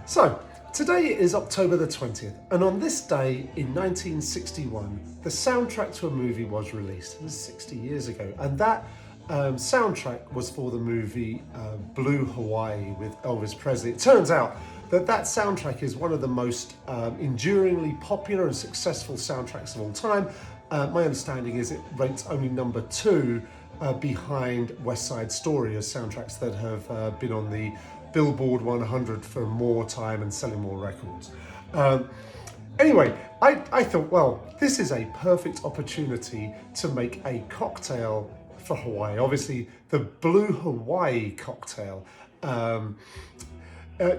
So, today is October the 20th, and on this day in 1961, the soundtrack to a movie was released. It was 60 years ago, and that soundtrack was for the movie Blue Hawaii with Elvis Presley. It turns out that soundtrack is one of the most enduringly popular and successful soundtracks of all time. My understanding is it rates only number 2 behind West Side Story as soundtracks that have been on the Billboard 100 for more time and selling more records. Anyway, I thought, well, this is a perfect opportunity to make a cocktail for Hawaii. Obviously, the Blue Hawaii cocktail,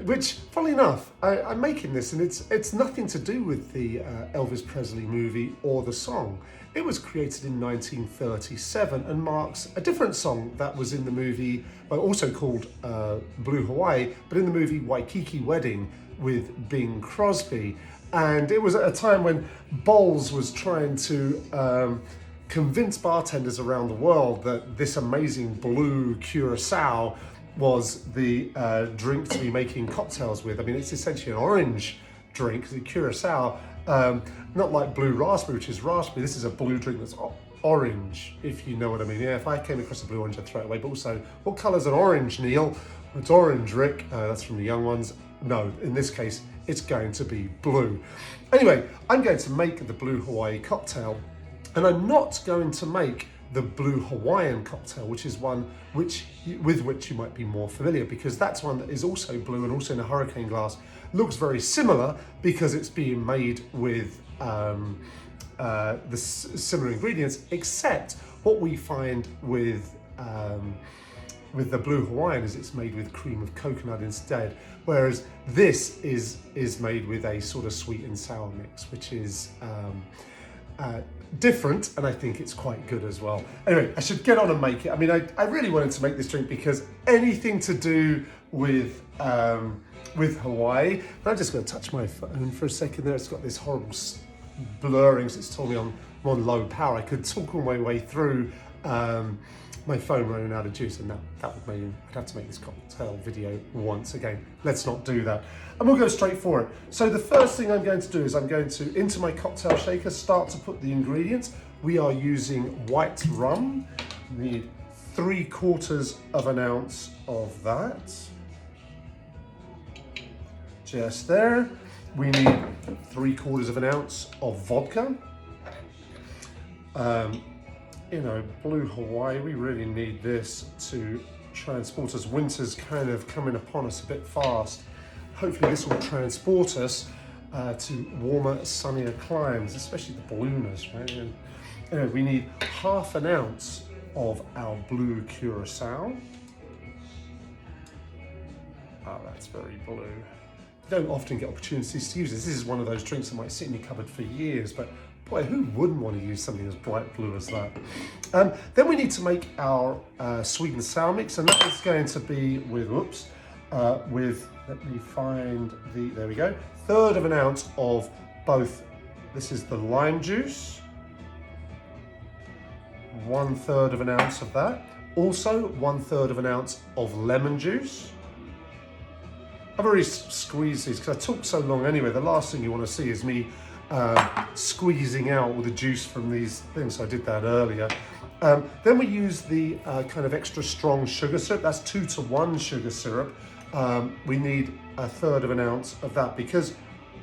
which, funnily enough, I'm making this, and it's nothing to do with the Elvis Presley movie or the song. It was created in 1937 and marks a different song that was in the movie, also called Blue Hawaii, but in the movie Waikiki Wedding with Bing Crosby. And it was at a time when Bowles was trying to convince bartenders around the world that this amazing blue curaçao was the drink to be making cocktails with. I mean, it's essentially an orange drink, the curaçao, not like blue raspberry, which is raspberry. This is a blue drink that's orange, if you know what I mean. Yeah, if I came across a blue orange, I'd throw it away. But also, what colour's an orange, Neil? It's orange, Rick. That's from the young ones. No, in this case, it's going to be blue. Anyway, I'm going to make the Blue Hawaii cocktail, and I'm not going to make the Blue Hawaiian cocktail, which is one with which you might be more familiar, because that's one that is also blue and also in a hurricane glass. Looks very similar because it's being made with the similar ingredients, except what we find with the Blue Hawaiian is it's made with cream of coconut instead, whereas this is made with a sort of sweet and sour mix, which is different, and I think it's quite good as well. Anyway, I should get on and make it. I mean, I really wanted to make this drink because anything to do with Hawaii. And I'm just going to touch my phone for a second there. It's got this horrible blurring, so it's told me I'm on low power. I could talk all my way through my phone running out of juice, and that would mean I'd have to make this cocktail video once again. Let's not do that. And we'll go straight for it. So the first thing I'm going to do is I'm going to, into my cocktail shaker, start to put the ingredients. We are using white rum. We need 3/4 of an ounce of that. Just there. We need 3/4 of an ounce of vodka. You know, Blue Hawaii, we really need this to transport us. Winter's kind of coming upon us a bit fast. Hopefully this will transport us to warmer, sunnier climes, especially the blueness, right? And, anyway, we need 1/2 ounce of our blue curaçao. Oh, that's very blue. You don't often get opportunities to use this. This is one of those drinks that might sit in your cupboard for years, but boy, who wouldn't want to use something as bright blue as that? Then we need to make our sweet and sour mix, and that is going to be with, let me find there we go, 1/3 of an ounce of both, this is the lime juice, 1/3 of an ounce of that. Also 1/3 of an ounce of lemon juice. I've already squeezed these because I talk so long anyway. The last thing you want to see is me squeezing out all the juice from these things, so I did that earlier. Then we use the kind of extra strong sugar syrup. That's 2-to-1 sugar syrup. We need 1/3 of an ounce of that because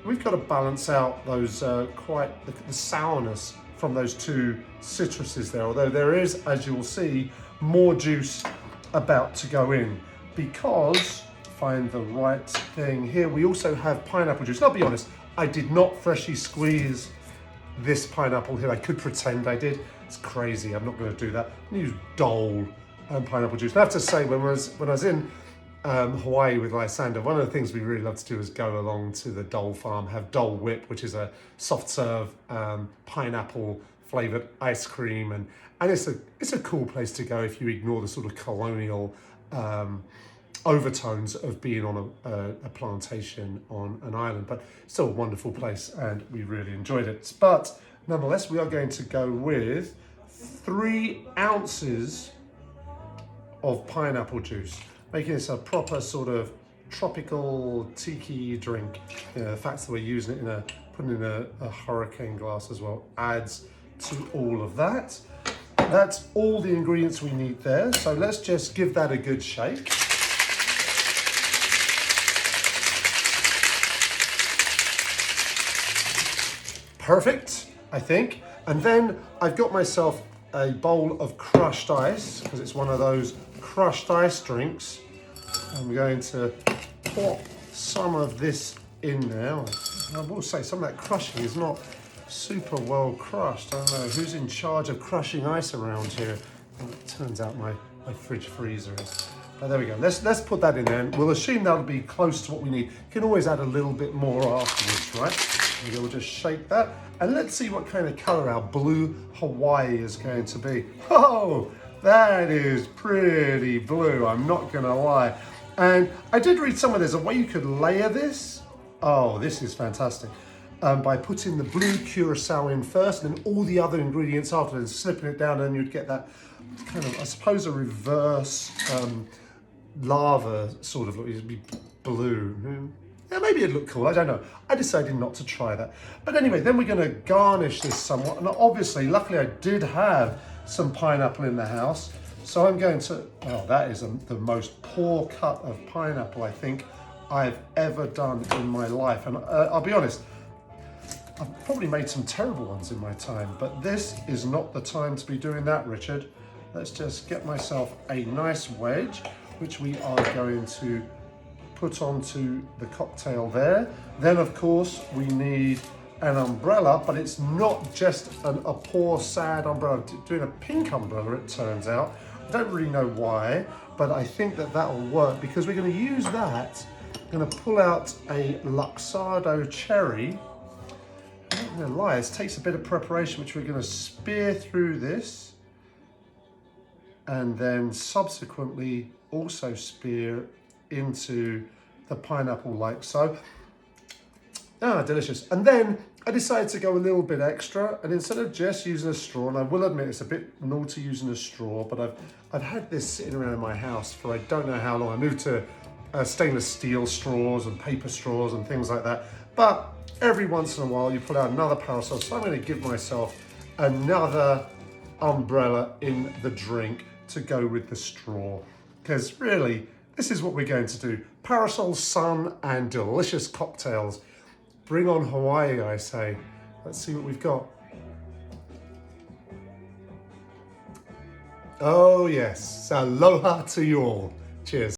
we've got to balance out those the sourness from those two citruses there, although there is, as you will see, more juice about to go in, because find the right thing here. We also have pineapple juice. And I'll be honest, I did not freshly squeeze this pineapple here. I could pretend I did. It's crazy. I'm not going to do that. I use Dole pineapple juice. And I have to say, when I was in Hawaii with Lysander, one of the things we really love to do is go along to the Dole farm, have Dole Whip, which is a soft serve pineapple flavored ice cream, and it's a cool place to go if you ignore the sort of colonial overtones of being on a plantation on an island, but still a wonderful place, and we really enjoyed it. But nonetheless, we are going to go with 3 ounces of pineapple juice, making this a proper sort of tropical tiki drink. You know, the fact that we're using it putting in a hurricane glass as well adds to all of that. That's all the ingredients we need there. So let's just give that a good shake. Perfect, I think. And then I've got myself a bowl of crushed ice, because it's one of those crushed ice drinks. I'm going to pop some of this in there. I will say some of that crushing is not super well crushed. I don't know who's in charge of crushing ice around here. Well, it turns out my fridge freezer is. But there we go. Let's put that in there, and we'll assume that'll be close to what we need. You can always add a little bit more afterwards, right? And we'll just shake that, and let's see what kind of color our blue Hawaii is going to be. Oh, that is pretty blue, I'm not gonna lie. And I did read somewhere there's a way you could layer this. Oh, this is fantastic. By putting the blue curacao in first and then all the other ingredients after, and slipping it down, and you'd get that kind of, I suppose, a reverse lava sort of look. It'd be blue. Yeah, maybe it'd look cool, I don't know. I decided not to try that. But anyway, then we're gonna garnish this somewhat. And obviously, luckily I did have some pineapple in the house. So I'm going to, oh, that is the most poor cut of pineapple I think I've ever done in my life. And I'll be honest, I've probably made some terrible ones in my time, but this is not the time to be doing that, Richard. Let's just get myself a nice wedge, which we are going to put onto the cocktail there. Then of course we need an umbrella, but it's not just a poor sad umbrella. Doing a pink umbrella, it turns out. I don't really know why, but I think that will work, because we're going to use that. I'm going to pull out a Luxardo cherry. I'm not going to lie, it takes a bit of preparation, which we're going to spear through this, and then subsequently also spear into the pineapple like so. Ah, delicious. And then I decided to go a little bit extra, and instead of just using a straw, and I will admit it's a bit naughty using a straw, but I've had this sitting around in my house for I don't know how long. I moved to stainless steel straws and paper straws and things like that. But every once in a while you pull out another parasol, so I'm going to give myself another umbrella in the drink to go with the straw. Because really, this is what we're going to do. Parasol, sun, and delicious cocktails. Bring on Hawaii, I say. Let's see what we've got. Oh yes, aloha to you all. Cheers.